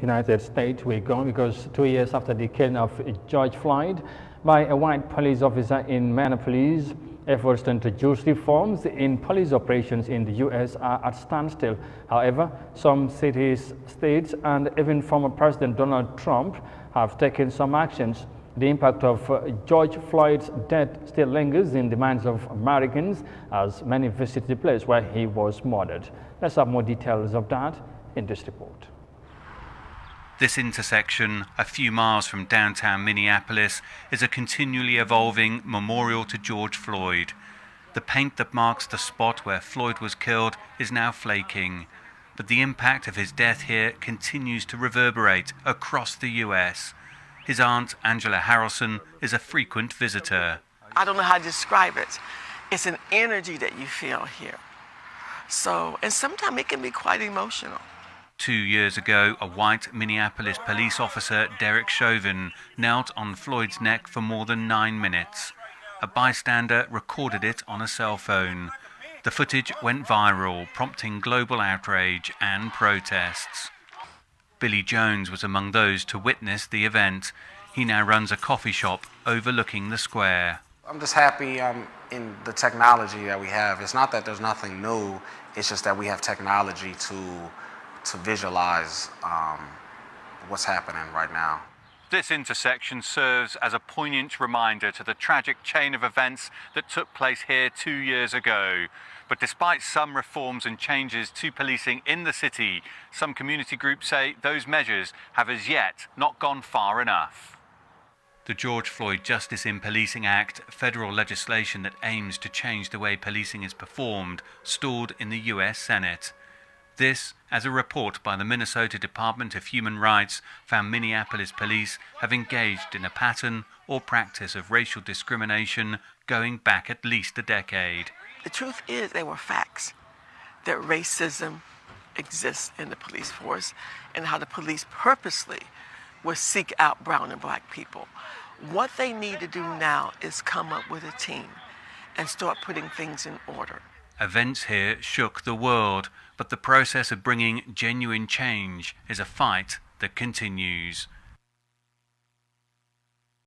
United States, we're going because 2 years after the killing of George Floyd by a white police officer in Minneapolis, efforts to introduce reforms in police operations in the U.S. are at standstill. However, some cities, states, and even former President Donald Trump have taken some actions. The impact of George Floyd's death still lingers in the minds of Americans as many visit the place where he was murdered. Let's have more details of that in this report. This intersection, a few miles from downtown Minneapolis, is a continually evolving memorial to George Floyd. The paint that marks the spot where Floyd was killed is now flaking, but the impact of his death here continues to reverberate across the U.S. His aunt, Angela Harrelson, is a frequent visitor. I don't know how to describe it. It's an energy that you feel here. And sometimes it can be quite emotional. 2 years ago, a white Minneapolis police officer, Derek Chauvin, knelt on Floyd's neck for more than 9 minutes. A bystander recorded it on a cell phone. The footage went viral, prompting global outrage and protests. Billy Jones was among those to witness the event. He now runs a coffee shop overlooking the square. I'm just happy in the technology that we have. It's not that there's nothing new, it's just that we have technology to visualize what's happening right now. This intersection serves as a poignant reminder to the tragic chain of events that took place here 2 years ago. But despite some reforms and changes to policing in the city, some community groups say those measures have as yet not gone far enough. The George Floyd Justice in Policing Act, federal legislation that aims to change the way policing is performed, stalled in the US Senate. This, as a report by the Minnesota Department of Human Rights found Minneapolis police have engaged in a pattern or practice of racial discrimination going back at least a decade. The truth is, there were facts that racism exists in the police force and how the police purposely would seek out brown and black people. What they need to do now is come up with a team and start putting things in order. Events here shook the world, but the process of bringing genuine change is a fight that continues.